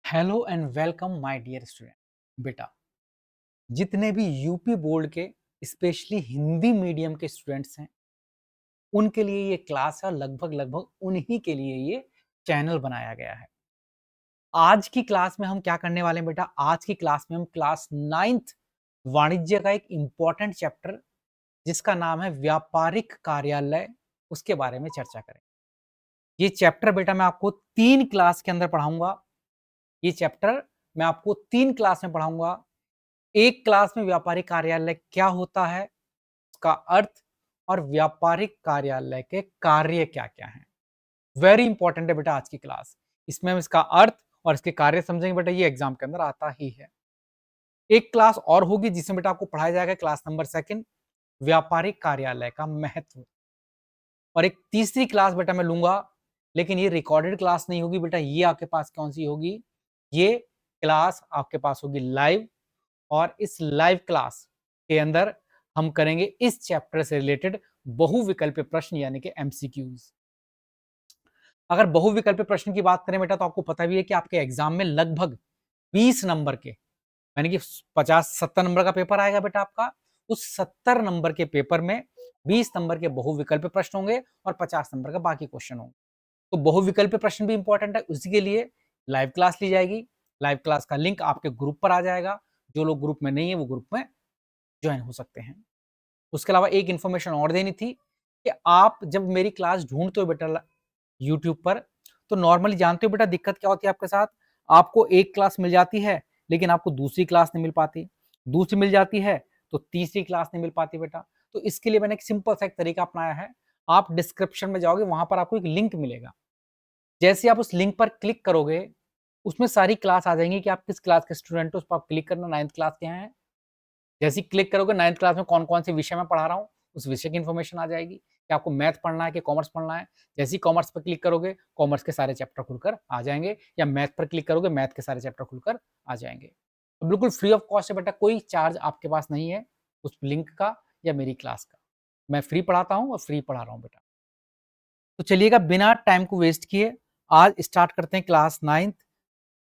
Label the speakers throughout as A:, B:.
A: Hello and welcome my dear student. बेटा, जितने भी यूपी बोर्ड के स्पेशली हिंदी मीडियम के स्टूडेंट्स हैं, उनके लिए ये क्लास है। लगभग लगभग उन्हीं के लिए ये चैनल बनाया गया है। आज की क्लास में हम क्या करने वाले हैं बेटा? आज की क्लास में हम क्लास 9th वाणिज्य का एक इंपॉर्टेंट चैप्टर जिसका नाम है व्यापारिक कार्यालय, उसके बारे में चर्चा करें। ये चैप्टर बेटा मैं आपको 3 क्लास के अंदर पढ़ाऊंगा। ये चैप्टर मैं आपको 3 क्लास में पढ़ाऊंगा। एक क्लास में व्यापारिक कार्यालय क्या होता है, उसका अर्थ और व्यापारिक कार्यालय के कार्य क्या-क्या हैं। वेरी इंपॉर्टेंट है बेटा आज की क्लास। इसमें हम इसका अर्थ और इसके कार्य समझेंगे बेटा, ये एग्जाम के अंदर आता ही है। एक क्लास और होगी जिसमें बेटा आपको पढ़ाया जाएगा क्लास नंबर 2 व्यापारिक कार्यालय का महत्व। और एक तीसरी क्लास बेटा मैं लूंगा, लेकिन ये रिकॉर्डेड क्लास नहीं होगी बेटा। ये आपके पास कौन सी होगी? ये क्लास आपके पास होगी लाइव। और इस लाइव क्लास के अंदर हम करेंगे इस चैप्टर से रिलेटेड बहुविकल्पीय प्रश्न यानी कि एमसीक्यूज। अगर बहुविकल्पीय प्रश्न की बात करें बेटा, तो आपको पता भी है कि आपके एग्जाम में लगभग 20 नंबर के यानी कि 50-70 नंबर का पेपर आएगा बेटा आपका। उस 70 नंबर के पेपर में 20 नंबर के बहुविकल्पीय प्रश्न होंगे और 50 नंबर का बाकी क्वेश्चन होंगे। तो बहुविकल्पीय प्रश्न भी इंपॉर्टेंट है, उसी के लिए लाइव क्लास ली जाएगी। लाइव क्लास का लिंक आपके ग्रुप पर आ जाएगा। जो लोग ग्रुप में नहीं है वो ग्रुप में ज्वाइन हो सकते हैं। उसके अलावा एक इंफॉर्मेशन और देनी थी कि आप जब मेरी क्लास ढूंढते हो बेटा यूट्यूब पर, तो नॉर्मली जानते हो बेटा दिक्कत क्या होती है आपके साथ। आपको एक क्लास मिल जाती है, लेकिन आपको दूसरी क्लास नहीं मिल पाती। दूसरी मिल जाती है तो तीसरी क्लास नहीं मिल पाती बेटा। तो इसके लिए मैंने एक सिंपल सा एक तरीका अपनाया है। आप डिस्क्रिप्शन में जाओगे, वहां पर आपको एक लिंक मिलेगा। जैसे आप उस लिंक पर क्लिक करोगे, उसमें सारी क्लास आ जाएंगी कि आप किस क्लास के स्टूडेंट हो। उस पर आप क्लिक करना, 9th क्लास के हैं। जैसे ही क्लिक करोगे 9th क्लास में कौन-कौन से विषय मैं पढ़ा रहा हूँ, उस विषय की इन्फॉर्मेशन आ जाएगी कि आपको मैथ पढ़ना है कि कॉमर्स पढ़ना है। जैसे ही कॉमर्स पर क्लिक करोगे, कॉमर्स के सारे चैप्टर खुलकर आ जाएँगे, या मैथ पर क्लिक करोगे, मैथ के सारे चैप्टर खुलकर आ जाएँगे। तो बिल्कुल फ्री ऑफ कॉस्ट है बेटा, कोई चार्ज आपके पास नहीं है उस लिंक का या मेरी क्लास का। मैं फ्री पढ़ाता हूँ और फ्री पढ़ा रहा हूँ बेटा। तो चलिएगा बिना टाइम को वेस्ट किए आज स्टार्ट करते हैं क्लास 9th।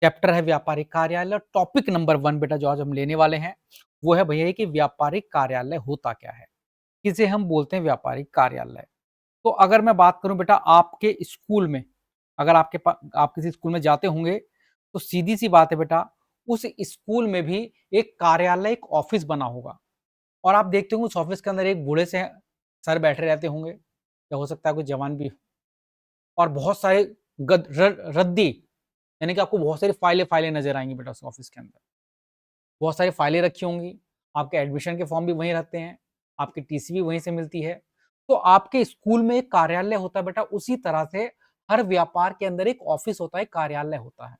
A: चैप्टर है व्यापारिक कार्यालय। टॉपिक नंबर 1 बेटा जो आज हम लेने वाले हैं, वो है भैया कि व्यापारिक कार्यालय होता क्या है? किसे हम बोलते हैं व्यापारिक कार्यालय? तो अगर मैं बात करूं बेटा आपके स्कूल में, अगर आप किसी स्कूल में जाते होंगे, तो सीधी सी बात है बेटा, उस स्कूल में भी एक कार्यालय, एक ऑफिस बना होगा। और आप देखते होंगे उस ऑफिस के अंदर एक बूढ़े से सर बैठे रहते होंगे, या हो सकता है कोई जवान भी हो, और बहुत सारे रद्दी यानी कि आपको बहुत सारी फाइलें नजर आएंगी बेटा उस ऑफिस के अंदर। बहुत सारी फाइलें रखी होंगी। आपके एडमिशन के फॉर्म भी वहीं रहते हैं, आपकी टीसी भी वहीं से मिलती है। तो आपके स्कूल में एक कार्यालय होता है बेटा, उसी तरह से हर व्यापार के अंदर एक ऑफिस होता है, कार्यालय होता है।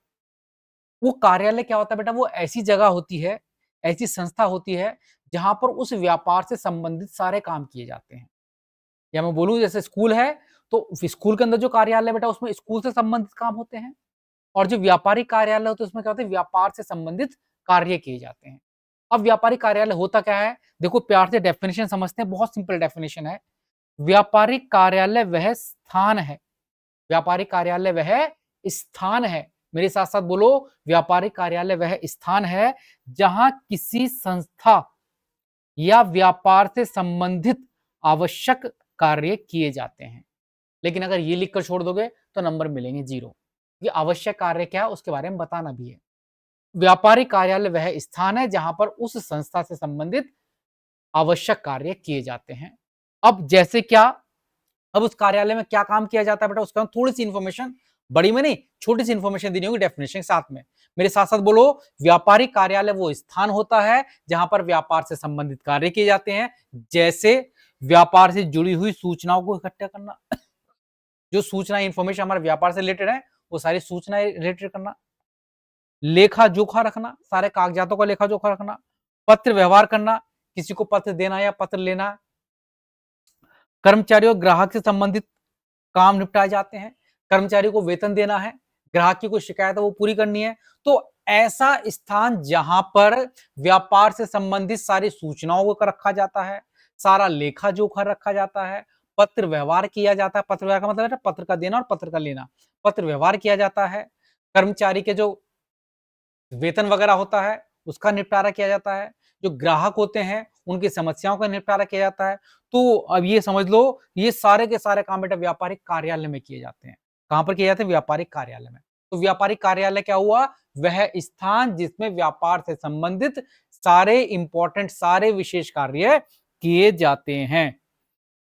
A: वो कार्यालय क्या होता है बेटा? वो ऐसी जगह होती है, ऐसी संस्था होती है, जहां पर उस व्यापार से संबंधित सारे काम किए जाते हैं। या मैं बोलूं जैसे स्कूल है, तो स्कूल के अंदर जो कार्यालय बेटा, उसमें स्कूल से संबंधित काम होते हैं। और जो व्यापारिक कार्यालय होते हैं, उसमें क्या होता है? व्यापार से संबंधित कार्य किए जाते हैं। अब व्यापारिक कार्यालय होता क्या है? देखो प्यार से डेफिनेशन समझते हैं, बहुत सिंपल डेफिनेशन है। व्यापारिक कार्यालय वह स्थान है। व्यापारिक कार्यालय वह स्थान है। मेरे साथ-साथ बोलो, व्यापारिक कार्यालय वह स्थान है जहां किसी संस्था या व्यापार से संबंधित आवश्यक कार्य किए जाते हैं। लेकिन अगर ये लिखकर छोड़ दोगे तो नंबर मिलेंगे 0। ये आवश्यक कार्य क्या है उसके बारे में बताना भी है। व्यापारिक कार्यालय वह स्थान है जहां पर उस संस्था से संबंधित आवश्यक कार्य किए जाते हैं। अब जैसे क्या, अब उस कार्यालय में क्या काम किया जाता है बेटा, उसका थोड़ी सी इंफॉर्मेशन, बड़ी में नहीं छोटी सी इंफॉर्मेशन देनी होगी डेफिनेशन के साथ में। मेरे साथ साथ बोलो, व्यापारिक कार्यालय वो स्थान होता है जहां पर व्यापार से संबंधित कार्य किए जाते हैं। जैसे व्यापार से जुड़ी हुई सूचनाओं को इकट्ठा करना, जो सूचना इंफॉर्मेशन हमारे व्यापार से रिलेटेड है, वो सारी सूचनाएं रिलेटेड करना। लेखा जोखा रखना, सारे कागजातों का लेखा जोखा रखना। पत्र व्यवहार करना, किसी को पत्र देना या पत्र लेना। कर्मचारी और ग्राहक से संबंधित काम निपटाए जाते हैं। कर्मचारी को वेतन देना है, ग्राहक की कोई शिकायत है वो पूरी करनी है। तो ऐसा स्थान जहां पर व्यापार से संबंधित सारी सूचनाओं को रखा जाता है, सारा लेखा जोखा रखा जाता है, पत्र व्यवहार किया जाता है। पत्र व्यवहार का मतलब है पत्र का देना और पत्र का लेना। पत्र व्यवहार किया जाता है। कर्मचारी के जो वेतन वगैरह होता है, उसका निपटारा किया जाता है। जो ग्राहक होते हैं, उनकी समस्याओं का निपटारा किया जाता है। तो अब ये समझ लो, ये सारे के सारे काम बेटा व्यापारिक कार्यालय में किए जाते हैं। कहाँ पर किए जाते हैं? व्यापारिक कार्यालय में। तो व्यापारिक कार्यालय क्या हुआ? वह स्थान जिसमें व्यापार से संबंधित सारे इम्पोर्टेंट, सारे विशेष कार्य किए जाते हैं।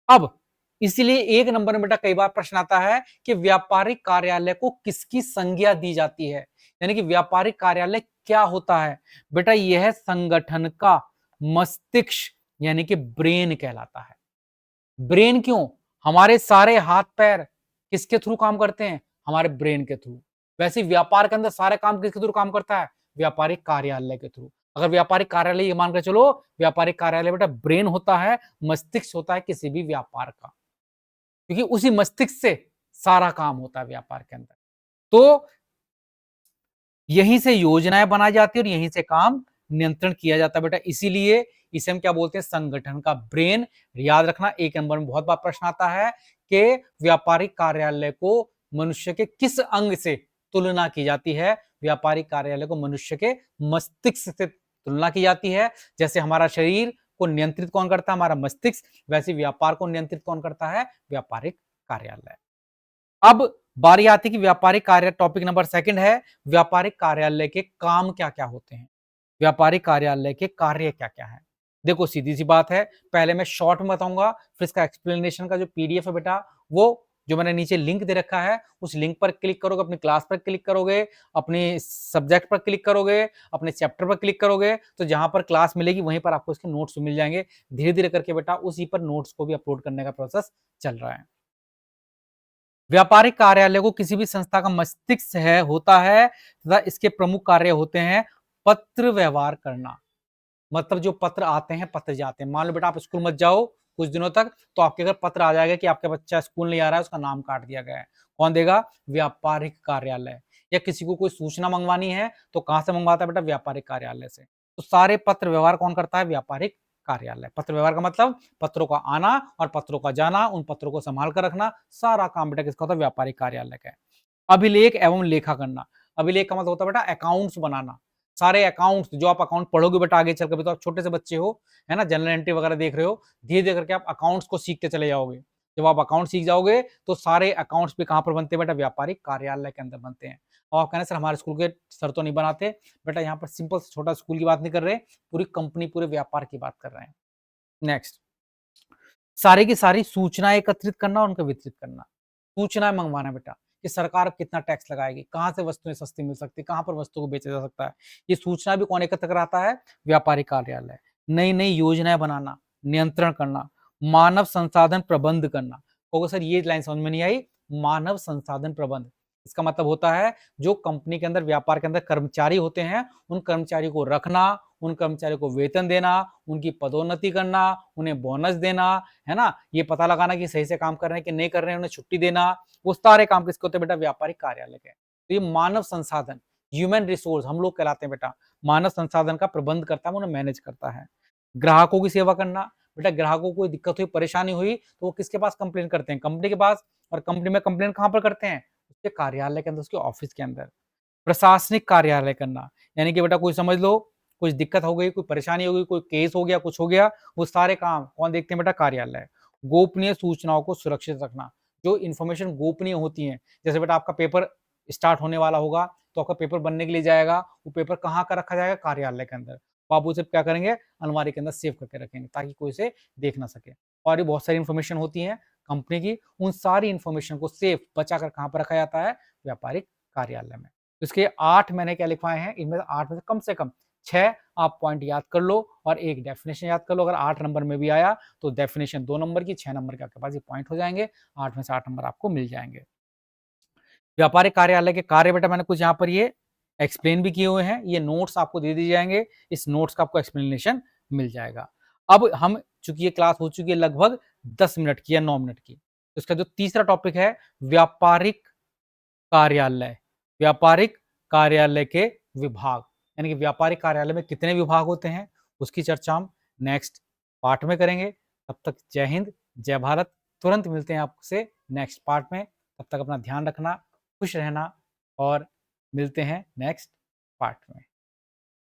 A: अब इसीलिए 1 नंबर में बेटा कई बार प्रश्न आता है कि व्यापारिक कार्यालय को किसकी संज्ञा दी जाती है? यानी कि व्यापारिक कार्यालय क्या होता है? बेटा यह संगठन का मस्तिष्क यानी कि ब्रेन कहलाता है। ब्रेन क्यों? हमारे सारे हाथ-पैर किसके थ्रू काम करते हैं? हमारे ब्रेन के थ्रू। वैसे ही व्यापार के अंदर सारे काम किसके थ्रू काम करता है? व्यापारिक कार्यालय के थ्रू। अगर व्यापारिक कार्यालय ये मान के चलो, व्यापारिक कार्यालय बेटा ब्रेन होता है, मस्तिष्क होता है किसी भी व्यापार का। क्योंकि उसी मस्तिष्क से सारा काम होता है व्यापार के अंदर। तो यहीं से योजनाएँ बनाई जाती है और यहीं से काम नियंत्रण किया जाता है बेटा। इसीलिए इसे हम क्या बोलते हैं? संगठन का ब्रेन। याद रखना 1 नंबर में बहुत बार प्रश्न आता है कि व्यापारिक कार्यालय को मनुष्य के किस अंग से तुलना की जाती है? व्यापारिक कार्यालय को मनुष्य के मस्तिष्क से तुलना की जाती है। जैसे हमारा शरीर को नियंत्रित कौन करता है? हमारा मस्तिष्क। वैसे व्यापार को नियंत्रित कौन करता है? व्यापारिक कार्यालय। अब बारी आती है कि व्यापारिक कार्य, टॉपिक नंबर 2 है, व्यापारिक कार्यालय के काम क्या-क्या होते हैं? व्यापारिक कार्यालय के कार्य क्या-क्या हैं? देखो सीधी-सी बात है, पहले मैं शॉर्ट में बताऊँगा, फिर इसका एक्सप्लेनेशन का जो पीडीएफ है बेटा, वो जो मैंने नीचे लिंक दे रखा है, उस लिंक पर क्लिक करोगे, अपनी क्लास पर क्लिक करोगे, अपने सब्जेक्ट पर क्लिक करोगे, अपने चैप्टर पर क्लिक करोगे, तो जहाँ पर क्लास मिलेगी वहीं पर आपको इसके नोट्स मिल जाएँगे। धीरे-धीरे करके बेटा उसी पर नोट्स को भी अपलोड करने का प्रोसेस चल रहा है। व्यापारिक कार्यालय को किसी भी संस्था का मस्तिष्क है होता है तथा इसके प्रमुख कार्य होते हैं पत्र व्यवहार करना। मतलब जो पत्र आते हैं, पत्र जाते हैं। मान लो बेटा आप स्कूल मत जाओ कुछ दिनों तक, तो आपके घर पत्र आ जाएगा कि आपका बच्चा स्कूल नहीं आ रहा है, उसका नाम काट दिया गया है। कौन देगा? व्यापारिक कार्यालय। या किसी को कोई सूचना मंगवानी है, तो कहाँ से मंगवाता है बेटा? व्यापारिक कार्यालय से। तो सारे पत्र व्यवहार कौन करता है? व्यापारिक कार्यालय। पत्र व्यवहार का मतलब पत्रों का आना और पत्रों का जाना, उन पत्रों को संभाल कर रखना, सारा काम बेटा किसका होता है? व्यापारिक कार्यालय का है। अभिलेख एवं लेखा करना। अभिलेख का मतलब होता है बेटा अकाउंट्स बनाना। सारे अकाउंट्स जो आप अकाउंट पढ़ोगे बेटा आगे चल के, तो आप छोटे से बच्चे हो, है ना? जनरल एंट्री वगैरह देख रहे हो, धीरे-धीरे करके आप अकाउंट्स को सीखते चले जाओगे। जब आप अकाउंट सीख जाओगे, तो सारे अकाउंट्स भी कहाँ पर बनते हैं बेटा? व्यापारिक कार्यालय के अंदर बनते हैं। और आप कहना सर हमारे स्कूल के सर तो नहीं बनाते। बेटा यहाँ पर सिंपल छोटा स्कूल की बात नहीं कर रहे, पूरी कंपनी, पूरे व्यापार की बात कर रहे हैं। नेक्स्ट, सारी की सारी सूचनाएँ एकत्रित करना और उनको वितरित करना। सूचनाएँ मंगवाना बेटा, कि सरकार अब कितना टैक्स लगाएगी, कहाँ से वस्तुएँ सस्ती मिल सकती है, कहाँ पर वस्तु को बेचा जा सकता है। ये सूचना भी कौन एकत्र कराता है? व्यापारिक कार्यालय। नई-नई योजनाएँ बनाना, नियंत्रण करना, मानव संसाधन प्रबंध करना। कहोगे सर ये लाइन समझ में नहीं आई, मानव संसाधन प्रबंध। इसका मतलब होता है जो कंपनी के अंदर, व्यापार के अंदर कर्मचारी होते हैं, उन कर्मचारियों को रखना, उन कर्मचारियों को वेतन देना, उनकी पदोन्नति करना, उन्हें बोनस देना, है ना? ये पता लगाना कि सही से काम कर रहे हैं कि नहीं कर रहे हैं, उन्हें छुट्टी देना, वो सारे काम किसके होते हैं बेटा? व्यापारिक कार्यालय के। तो ये मानव संसाधन, ह्यूमन रिसोर्स हम लोग कहलाते हैं बेटा। मानव संसाधन का प्रबंध करता है, उन्हें मैनेज करता है। ग्राहकों की सेवा करना, बेटा ग्राहकों को कोई दिक्कत हुई, परेशानी हुई, तो वो किसके पास कंप्लेन करते हैं? कंपनी के पास। और कंपनी में कंप्लेन कहाँ पर करते हैं? उसके कार्यालय के अंदर, उसके ऑफिस के अंदर। प्रशासनिक कार्यालय करना, यानी कि बेटा कोई समझ लो, कुछ दिक्कत हो गई, कोई परेशानी हो गई, कोई केस हो गया, कुछ हो गया, वो सारे काम कौन देखते हैं बेटा? कार्यालय। गोपनीय सूचनाओं को सुरक्षित रखना, जो इन्फॉर्मेशन गोपनीय होती हैं, जैसे बेटा आपका पेपर स्टार्ट होने वाला होगा, तो आपका पेपर बनने के लिए जाएगा, वो पेपर कहाँ का रखा जाएगा? कार्यालय के अंदर। तो आप उसे क्या करेंगे? अलमारी के अंदर सेव करके रखेंगे, ताकि कोई उसे देख ना सके। और भी बहुत सारी इन्फॉर्मेशन होती हैं कंपनी की, उन सारी इन्फॉर्मेशन को सेफ बचा कर कहाँ पर रखा जाता है? व्यापारिक कार्यालय में। इसके 8 मैंने क्या लिखवाए हैं, इनमें से 8 में से कम 6 आप पॉइंट याद कर लो और एक डेफिनेशन याद कर लो। अगर 8 नंबर में भी आया तो डेफिनेशन 2 नंबर की, 6 नंबर के आपके पास ये पॉइंट हो जाएँगे, 8 में से 8 नंबर आपको मिल जाएँगे। व्यापारिक कार्यालय के कार्य बेटा मैंने कुछ यहाँ पर ये एक्सप्लेन भी किए हुए हैं, ये नोट्स आपको दे दिए जाएँगे, इस नोट्स का आपको एक्सप्लेनेशन मिल जाएगा। अब हम, चूँकि ये क्लास हो चुकी है लगभग 10 मिनट की या 9 मिनट की, तो इसका जो तीसरा टॉपिक है व्यापारिक कार्यालय, व्यापारिक कार्यालय के विभाग, यानी कि व्यापारिक कार्यालय में कितने विभाग होते हैं, उसकी चर्चा हम नेक्स्ट पार्ट में करेंगे। तब तक जय हिंद, जय भारत। तुरंत मिलते हैं आपसे नेक्स्ट पार्ट में। तब तक अपना ध्यान रखना, खुश रहना और मिलते हैं नेक्स्ट पार्ट में।